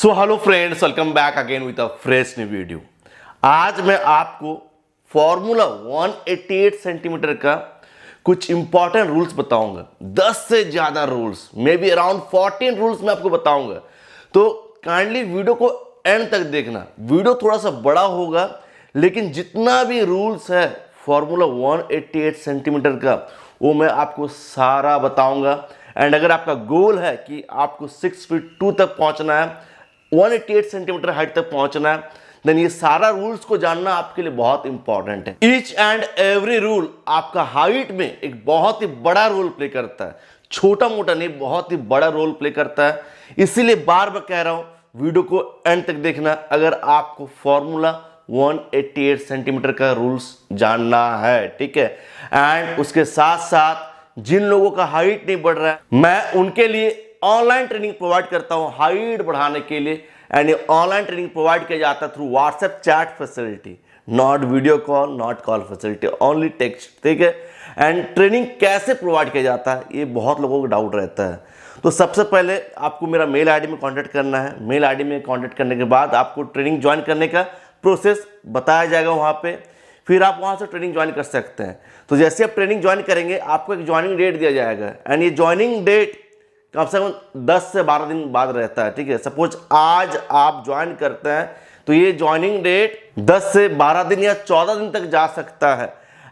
So hello friends, welcome back again with a fresh new video. आज मैं आपको formula 188 centimetre का कुछ इंपॉर्टेंट रूल्स बताऊंगा। 10 से ज्यादा rules, may be around 14 rules मैं आपको बताऊंगा। तो काइंडली वीडियो को एंड तक देखना। वीडियो थोड़ा सा बड़ा होगा, लेकिन जितना भी रूल्स है फॉर्मूला 188 सेंटीमीटर का वो मैं आपको सारा बताऊंगा। एंड अगर आपका गोल है कि आपको 6 फीट 2 तक पहुंचना है, 188 सेंटीमीटर हाइट तक पहुंचना है, देन ये सारा रूल्स को जानना आपके लिए बहुत इंपॉर्टेंट है। ईच एंड एवरी रूल आपका हाइट में एक बहुत ही बड़ा रोल प्ले करता है, छोटा मोटा नहीं, बहुत ही बड़ा रोल प्ले करता है। इसीलिए बार बार कह रहा हूं वीडियो को एंड तक देखना अगर आपको फॉर्मूला 188 सेंटीमीटर का रूल्स जानना है, ठीक है। एंड उसके साथ साथ जिन लोगों का हाइट नहीं बढ़ रहा है, मैं उनके लिए ऑनलाइन ट्रेनिंग प्रोवाइड करता हूं हाइट बढ़ाने के लिए। एंड ये ऑनलाइन ट्रेनिंग प्रोवाइड किया जाता है through WhatsApp chat facility, not video call, not call facility, only text, ठीक है। एंड ट्रेनिंग कैसे प्रोवाइड किया जाता है ये बहुत लोगों को डाउट रहता है। तो सबसे पहले आपको मेरा मेल आईडी में कांटेक्ट करना है। मेल आईडी में कांटेक्ट करने के बाद आपको ट्रेनिंग ज्वाइन करने का प्रोसेस बताया जाएगा वहाँ पे, फिर आप वहाँ से ट्रेनिंग ज्वाइन कर सकते हैं। तो जैसे आप ट्रेनिंग ज्वाइन करेंगे आपको एक ज्वाइनिंग डेट दिया जाएगा। एंड ये ज्वाइनिंग डेट कम से कम 10 से 12 दिन बाद रहता है, ठीक है। सपोज आज आप ज्वाइन करते हैं तो ये ज्वाइनिंग डेट 10 से 12 दिन या 14 दिन तक जा सकता है।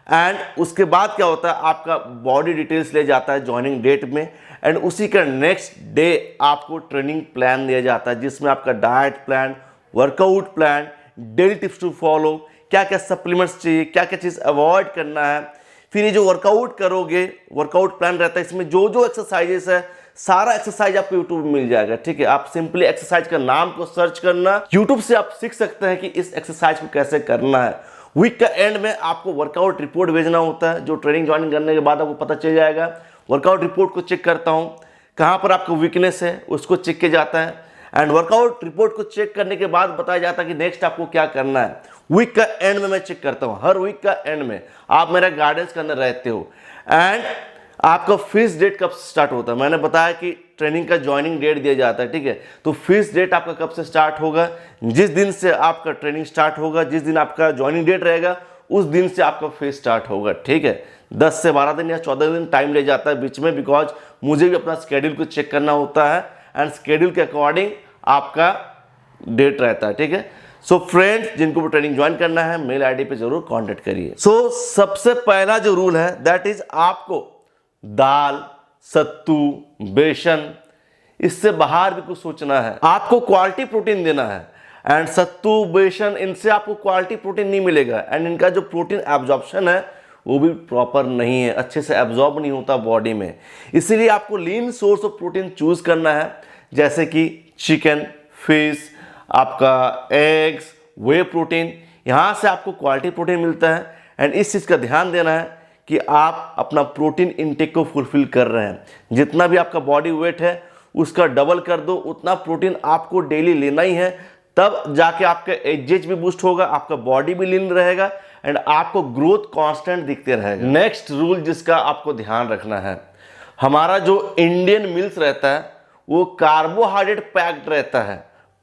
एंड उसके बाद क्या होता है, आपका बॉडी डिटेल्स ले जाता है ज्वाइनिंग डेट में। एंड उसी का नेक्स्ट डे आपको ट्रेनिंग प्लान दिया जाता है, जिसमें आपका diet plan, workout plan, daily tips to follow, क्या क्या सप्लीमेंट्स चाहिए, क्या क्या चीज़ अवॉइड करना है। फिर ये जो वर्कआउट करोगे, वर्कआउट प्लान रहता है, इसमें जो जो एक्सरसाइजेस है सारा एक्सरसाइज आपको यूट्यूब में मिल जाएगा, ठीक है। आप सिंपली एक्सरसाइज का नाम को सर्च करना, यूट्यूब से आप सीख सकते हैं कि इस एक्सरसाइज को कैसे करना है। वीक का एंड में आपको वर्कआउट रिपोर्ट भेजना होता है, जो ट्रेनिंग ज्वाइन करने के बाद आपको पता चल जाएगा। वर्कआउट रिपोर्ट को चेक करता हूँ, कहाँ पर आपको वीकनेस है उसको चेक किया जाता है। एंड वर्कआउट रिपोर्ट को चेक करने के बाद बताया जाता है कि नेक्स्ट आपको क्या करना है। वीक का एंड में मैं चेक करता हूँ, हर वीक का एंड में आप मेरा गाइडेंस के अंदर रहते हो। एंड आपका फीस डेट कब स्टार्ट होता है, मैंने बताया कि ट्रेनिंग का ज्वाइनिंग डेट दिया जाता है, ठीक है। तो फीस डेट आपका कब से स्टार्ट होगा, जिस दिन से आपका ट्रेनिंग स्टार्ट होगा, जिस दिन आपका ज्वाइनिंग डेट रहेगा उस दिन से आपका फीस स्टार्ट होगा, ठीक है। 10 से 12 दिन या 14 दिन टाइम ले जाता है बीच में, बिकॉज मुझे भी अपना स्केड्यूल को चेक करना होता है। एंड स्केड्यूल के अकॉर्डिंग आपका डेट रहता है, ठीक है। सो फ्रेंड्स, जिनको भी ट्रेनिंग ज्वाइन करना है मेल आईडी पे जरूर कांटेक्ट करिए। सो सबसे पहला जो रूल है दैट इज आपको दाल, सत्तू, बेसन, इससे बाहर भी कुछ सोचना है। आपको क्वालिटी प्रोटीन देना है। एंड सत्तू, बेसन, इनसे आपको क्वालिटी प्रोटीन नहीं मिलेगा। एंड इनका जो प्रोटीन एब्जॉर्प्शन है वो भी प्रॉपर नहीं है, अच्छे से एब्जॉर्ब नहीं होता बॉडी में। इसीलिए आपको लीन सोर्स ऑफ प्रोटीन चूज करना है, जैसे कि चिकन, फिश, आपका एग्स, वे प्रोटीन, यहाँ से आपको क्वालिटी प्रोटीन मिलता है। एंड इस चीज़ का ध्यान देना है कि आप अपना प्रोटीन इनटेक को फुलफिल कर रहे हैं। जितना भी आपका बॉडी वेट है उसका डबल कर दो, उतना प्रोटीन आपको डेली लेना ही है। तब जाके आपका एज भी बूस्ट होगा, आपका बॉडी भी लीन रहेगा एंड आपको ग्रोथ कांस्टेंट दिखते रहेगा। नेक्स्ट रूल जिसका आपको ध्यान रखना है, हमारा जो इंडियन मील्स रहता है वो कार्बोहाइड्रेट पैक्ड रहता है,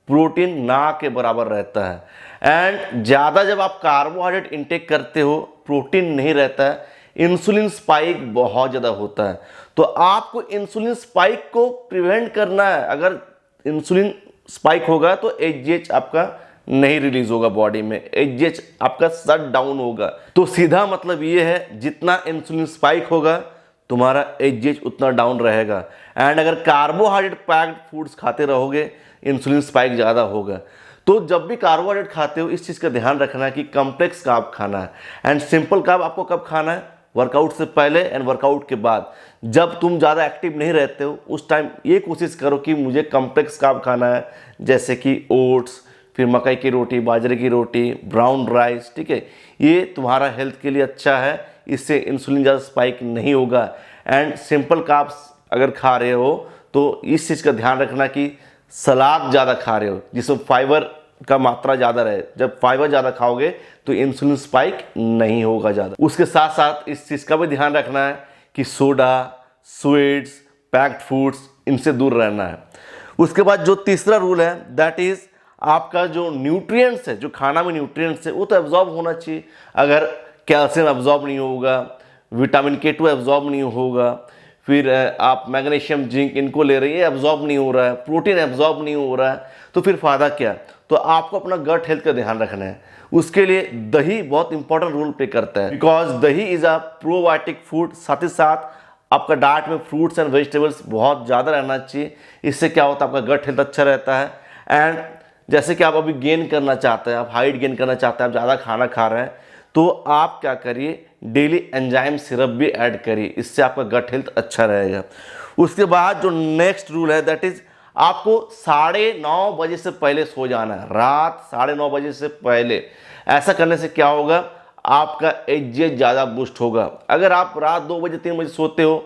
प्रोटीन ना के बराबर रहता है। एंड ज़्यादा जब आप कार्बोहाइड्रेट इंटेक करते हो, प्रोटीन नहीं रहता है, इंसुलिन स्पाइक बहुत ज़्यादा होता है। तो आपको इंसुलिन स्पाइक को प्रिवेंट करना है। अगर इंसुलिन स्पाइक होगा तो एचजीएच आपका नहीं रिलीज होगा बॉडी में, एचजीएच आपका शट डाउन होगा। तो सीधा मतलब ये है, जितना इंसुलिन स्पाइक होगा तुम्हारा एचजीएच उतना डाउन रहेगा। एंड अगर कार्बोहाइड्रेट पैक्ड फूड्स खाते रहोगे इंसुलिन स्पाइक ज़्यादा होगा। तो जब भी कार्बोहाइड्रेट खाते हो इस चीज़ का ध्यान रखना है कि कॉम्प्लेक्स कार्ब खाना है। एंड सिंपल कार्ब आपको कब खाना है, वर्कआउट से पहले एंड वर्कआउट के बाद। जब तुम ज़्यादा एक्टिव नहीं रहते हो उस टाइम ये कोशिश करो कि मुझे कॉम्प्लेक्स कार्ब खाना है, जैसे कि ओट्स, फिर मकई की रोटी, बाजरे की रोटी, ब्राउन राइस, ठीक है। ये तुम्हारा हेल्थ के लिए अच्छा है, इससे इंसुलिन ज़्यादा स्पाइक नहीं होगा। एंड सिंपल कार्ब्स अगर खा रहे हो तो इस चीज़ का ध्यान रखना कि सलाद ज़्यादा खा रहे हो जिसमें फाइबर का मात्रा ज़्यादा रहे। जब फाइबर ज़्यादा खाओगे तो इंसुलिन स्पाइक नहीं होगा ज़्यादा। उसके साथ साथ इस चीज़ का भी ध्यान रखना है कि सोडा, स्वीट्स, पैक्ड फूड्स, इनसे दूर रहना है। उसके बाद जो तीसरा रूल है दैट इज आपका जो न्यूट्रिएंट्स है, जो खाना में न्यूट्रिएंट्स है वो तो एब्जॉर्ब होना चाहिए। अगर कैल्शियम एब्जॉर्ब नहीं होगा, विटामिन K2 एब्जॉर्ब नहीं होगा, फिर आप मैग्नीशियम जिंक इनको ले रहे हैं, एब्जॉर्ब नहीं हो रहा है, प्रोटीन एब्जॉर्ब नहीं हो रहा है, तो फिर फायदा क्या। तो आपको अपना गट हेल्थ का ध्यान रखना है। उसके लिए दही बहुत इंपॉर्टेंट रोल प्ले करता है, बिकॉज दही इज अ प्रोबायोटिक फूड। साथ ही साथ आपका डाइट में फ्रूट्स एंड वेजिटेबल्स बहुत ज़्यादा रहना चाहिए। इससे क्या होता है, आपका गट हेल्थ अच्छा रहता है। एंड जैसे कि आप अभी गेन करना चाहते हैं, आप हाइट गेन करना चाहते हैं, आप ज़्यादा खाना खा रहे हैं, तो आप क्या करिए, डेली एंजाइम सिरप भी ऐड करिए, इससे आपका गट हेल्थ अच्छा रहेगा। उसके बाद जो नेक्स्ट रूल है दैट इज आपको 9:30 बजे से पहले सो जाना है, रात 9:30 बजे से पहले। ऐसा करने से क्या होगा, आपका एजीएच ज़्यादा बूस्ट होगा। अगर आप रात 2 बजे 3 बजे सोते हो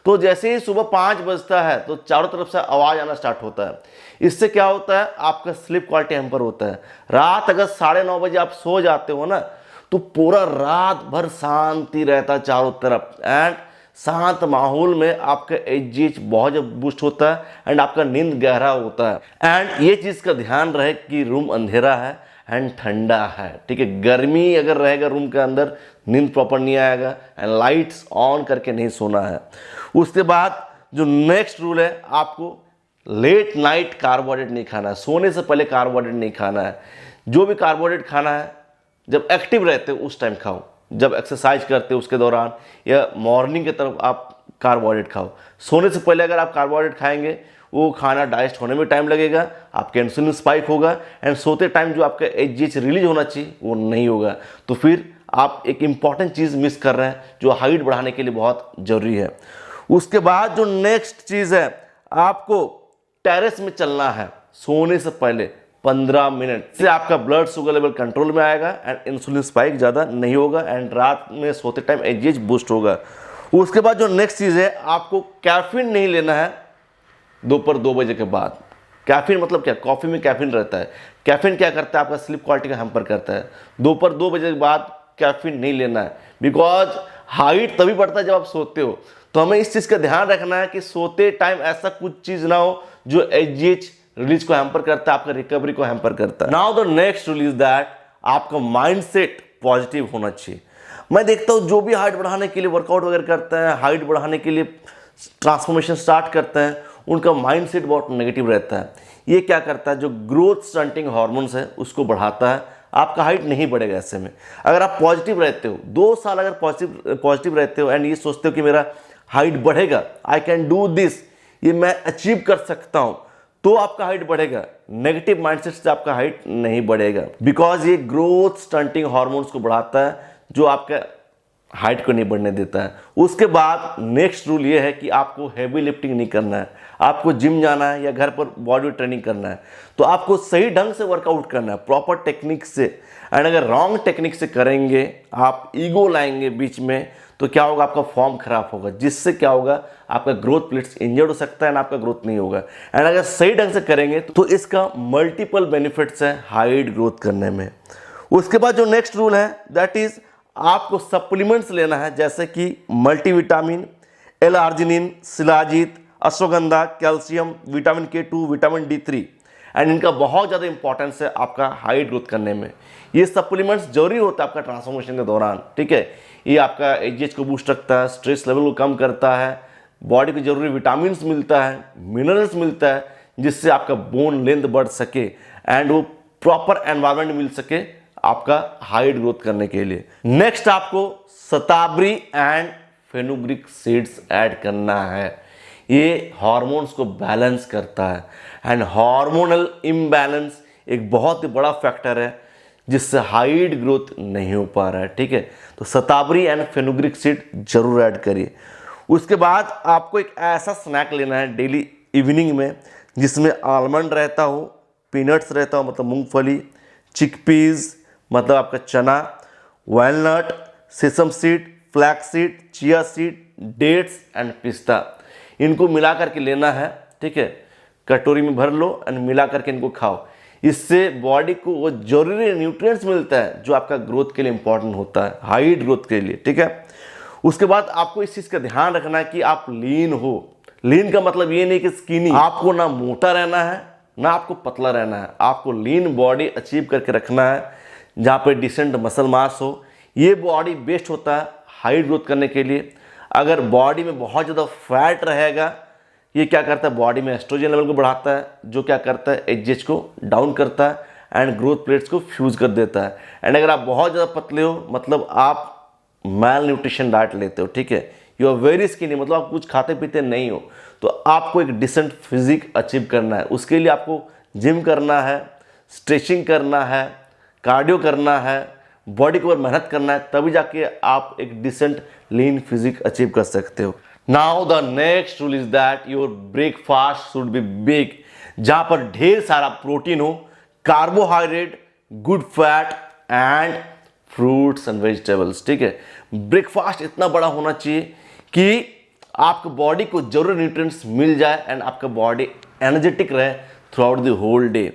तो जैसे ही सुबह 5 बजता है तो चारों तरफ से आवाज़ आना स्टार्ट होता है। इससे क्या होता है, आपका स्लीप क्वालिटी हैम्पर होता है। रात अगर 9:30 बजे आप सो जाते हो ना तो पूरा रात भर शांति रहता है चारों तरफ, एंड शांत माहौल में आपका एजीएच बहुत जब बूस्ट होता है एंड आपका नींद गहरा होता है। एंड ये चीज़ का ध्यान रहे कि रूम अंधेरा है एंड ठंडा है, ठीक है। गर्मी अगर रहेगा रूम के अंदर, नींद प्रॉपर नहीं आएगा, एंड लाइट्स ऑन करके नहीं सोना है। उसके बाद जो नेक्स्ट रूल है, आपको लेट नाइट कार्बोहाइड्रेट नहीं खाना है, सोने से पहले कार्बोहाइड्रेट नहीं खाना है। जो भी कार्बोहाइड्रेट खाना है जब एक्टिव रहते हो उस टाइम खाओ, जब एक्सरसाइज करते हो उसके दौरान, या मॉर्निंग की तरफ आप कार्बोहाइड्रेट खाओ। सोने से पहले अगर आप कार्बोहाइड्रेट खाएंगे वो खाना डाइजेस्ट होने में टाइम लगेगा, आपका इंसुलिन स्पाइक होगा, एंड सोते टाइम जो आपका एजीएच रिलीज होना चाहिए वो नहीं होगा। तो फिर आप एक इम्पॉर्टेंट चीज़ मिस कर रहे हैं जो हाइट बढ़ाने के लिए बहुत ज़रूरी है। उसके बाद जो नेक्स्ट चीज़ है, आपको टेरेस में चलना है सोने से पहले 15 मिनट से। आपका ब्लड शुगर लेवल कंट्रोल में आएगा एंड इंसुलिन स्पाइक ज़्यादा नहीं होगा, एंड रात में सोते टाइम एजीएच बूस्ट होगा। उसके बाद जो नेक्स्ट चीज़ है, आपको कैफीन नहीं लेना है दोपहर 2 बजे के बाद। कैफीन मतलब क्या, कॉफ़ी में कैफीन रहता है। कैफीन क्या करता है, आपका स्लीप क्वालिटी का हैम्पर करता है। दोपहर 2 बजे के बाद कैफीन नहीं लेना है, बिकॉज हाइट तभी बढ़ता है जब आप सोते हो। तो हमें इस चीज़ का ध्यान रखना है कि सोते टाइम ऐसा कुछ चीज़ ना हो जो एजीएच रिलीज को हैम्पर करता है, आपका रिकवरी को हैम्पर करता है। Now the next rule is that आपका माइंडसेट पॉजिटिव होना चाहिए। मैं देखता हूँ जो भी हाइट बढ़ाने के लिए वर्कआउट वगैरह करते हैं, हाइट बढ़ाने के लिए ट्रांसफॉर्मेशन स्टार्ट करते हैं, उनका माइंडसेट बहुत नेगेटिव रहता है। ये क्या करता है, जो ग्रोथ स्टंटिंग हार्मोन्स है उसको बढ़ाता है, आपका हाइट नहीं बढ़ेगा। ऐसे में अगर आप पॉजिटिव रहते हो, 2 साल अगर पॉजिटिव रहते हो एंड ये सोचते हो कि मेरा हाइट बढ़ेगा, आई कैन डू दिस, ये मैं अचीव कर सकता हूं, तो आपका हाइट बढ़ेगा। नेगेटिव माइंडसेट से आपका हाइट नहीं बढ़ेगा, बिकॉज ये ग्रोथ स्टंटिंग हार्मोन्स को बढ़ाता है जो आपका हाइट को नहीं बढ़ने देता है। उसके बाद नेक्स्ट रूल ये है कि आपको हैवी लिफ्टिंग नहीं करना है। आपको जिम जाना है या घर पर बॉडी ट्रेनिंग करना है तो आपको सही ढंग से वर्कआउट करना है, प्रॉपर टेक्निक से। एंड अगर रॉन्ग टेक्निक से करेंगे, आप ईगो लाएंगे बीच में, तो क्या होगा, आपका फॉर्म खराब होगा, जिससे क्या होगा, आपका ग्रोथ प्लेट्स इंजर्ड हो सकता है एंड आपका ग्रोथ नहीं होगा। एंड अगर सही ढंग से करेंगे तो इसका मल्टीपल बेनिफिट्स है हाइट ग्रोथ करने में। उसके बाद जो नेक्स्ट रूल है दैट इज आपको सप्लीमेंट्स लेना है, जैसे कि multivitamin, L-arginine, shilajit, ashwagandha, calcium, vitamin K2, vitamin D3, and इनका बहुत ज़्यादा इंपॉर्टेंस है आपका हाइट ग्रोथ करने में। ये सप्लीमेंट्स जरूरी होता है आपका ट्रांसफॉर्मेशन के दौरान, ठीक है। ये आपका एजीएच को बूस्ट रखता है, स्ट्रेस लेवल को कम करता है, बॉडी को जरूरी विटामिन मिलता है, मिनरल्स मिलता है, जिससे आपका बोन लेंथ बढ़ सके एंड वो प्रॉपर एनवायरनमेंट मिल सके आपका हाइट ग्रोथ करने के लिए। नेक्स्ट आपको शतावरी एंड फेनुग्रीक सीड्स ऐड करना है। ये हार्मोन्स को बैलेंस करता है, एंड हार्मोनल इम्बैलेंस एक बहुत ही बड़ा फैक्टर है जिससे हाइट ग्रोथ नहीं हो पा रहा है, ठीक है। तो शतावरी एंड फेनुग्रीक सीड जरूर ऐड करिए। उसके बाद आपको एक ऐसा स्नैक लेना है डेली इवनिंग में जिसमें आलमंड रहता हो, पीनट्स रहता हो मतलब मूंगफली, चिकपीस मतलब आपका चना, walnut, sesame seed, flax seed, chia seed, dates and पिस्ता, इनको मिला करके लेना है, ठीक है। कटोरी में भर लो एंड मिला करके इनको खाओ। इससे बॉडी को वो जरूरी न्यूट्रिएंट्स मिलता है जो आपका ग्रोथ के लिए इंपॉर्टेंट होता है, हाइट ग्रोथ के लिए, ठीक है। उसके बाद आपको इस चीज़ का ध्यान रखना है कि आप लीन हो। लीन का मतलब ये नहीं कि स्किनी, आपको ना मोटा रहना है ना आपको पतला रहना है, आपको लीन बॉडी अचीव करके रखना है जहाँ पे डिसेंट मसल मास हो। ये बॉडी बेस्ट होता है हाइट ग्रोथ करने के लिए। अगर बॉडी में बहुत ज़्यादा फैट रहेगा, ये क्या करता है, बॉडी में एस्ट्रोजन लेवल को बढ़ाता है, जो क्या करता है, एचजीएच को डाउन करता है एंड ग्रोथ प्लेट्स को फ्यूज कर देता है। एंड अगर आप बहुत ज़्यादा पतले हो, मतलब आप मैल न्यूट्रिशन डाइट लेते हो, ठीक है, यू आर वेरी स्किनी, मतलब आप कुछ खाते पीते नहीं हो, तो आपको एक डिसेंट फिजिक अचीव करना है। उसके लिए आपको जिम करना है, स्ट्रेचिंग करना है, कार्डियो करना है, बॉडी के ऊपर मेहनत करना है, तभी जाके आप एक डिसेंट लीन फिजिक अचीव कर सकते हो। Now the next rule is that your breakfast should be big, जहां पर ढेर सारा प्रोटीन हो, carbohydrate, good fat and fruits and vegetables, ठीक है। ब्रेकफास्ट इतना बड़ा होना चाहिए कि आपके बॉडी को जरूरी न्यूट्रिएंट्स मिल जाए एंड आपका बॉडी एनर्जेटिक रहे throughout the whole day.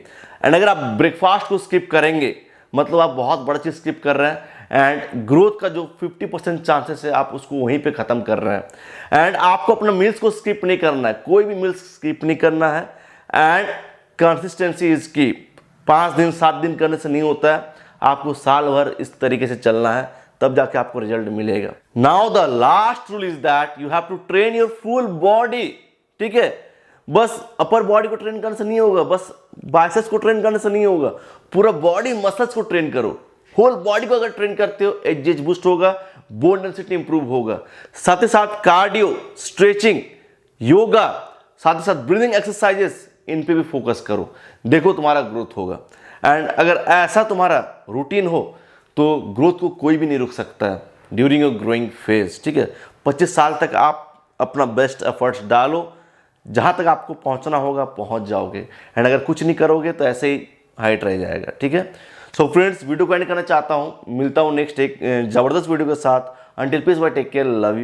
And अगर आप ब्रेकफास्ट को स्किप करेंगे, मतलब आप बहुत बड़ा चीज स्किप कर रहे हैं एंड ग्रोथ का जो 50% चांसेस है आप उसको वहीं पे खत्म कर रहे हैं। एंड आपको अपना मील्स को स्किप नहीं करना है, कोई भी मील्स स्किप नहीं करना है। एंड कंसिस्टेंसी इज की, 5 दिन 7 दिन करने से नहीं होता है, आपको साल भर इस तरीके से चलना है, तब जाके आपको रिजल्ट मिलेगा। Now the last rule is that you have to train your full body, ठीक है। बस अपर बॉडी को ट्रेन करने से नहीं होगा, बस बाइसेप्स को ट्रेन करने से नहीं होगा, पूरा बॉडी मसल्स को ट्रेन करो। होल बॉडी को अगर ट्रेन करते हो, एचजीएच बूस्ट होगा, बोन डेंसिटी इंप्रूव होगा, साथ ही साथ कार्डियो, स्ट्रेचिंग, योगा, साथ ही साथ ब्रीदिंग एक्सरसाइजेस, इन पे भी फोकस करो, देखो तुम्हारा ग्रोथ होगा। एंड अगर ऐसा तुम्हारा रूटीन हो तो ग्रोथ को कोई भी नहीं रोक सकता है ड्यूरिंग योर ग्रोइंग फेज, ठीक है। 25 साल तक आप अपना बेस्ट एफर्ट्स डालो, जहाँ तक आपको पहुँचना होगा पहुँच जाओगे। एंड अगर कुछ नहीं करोगे तो ऐसे ही हाइट रह जाएगा, ठीक है। सो फ्रेंड्स, वीडियो को एंड करना चाहता हूँ, मिलता हूँ नेक्स्ट एक ज़बरदस्त वीडियो के साथ। Until peace bye, take care, love you.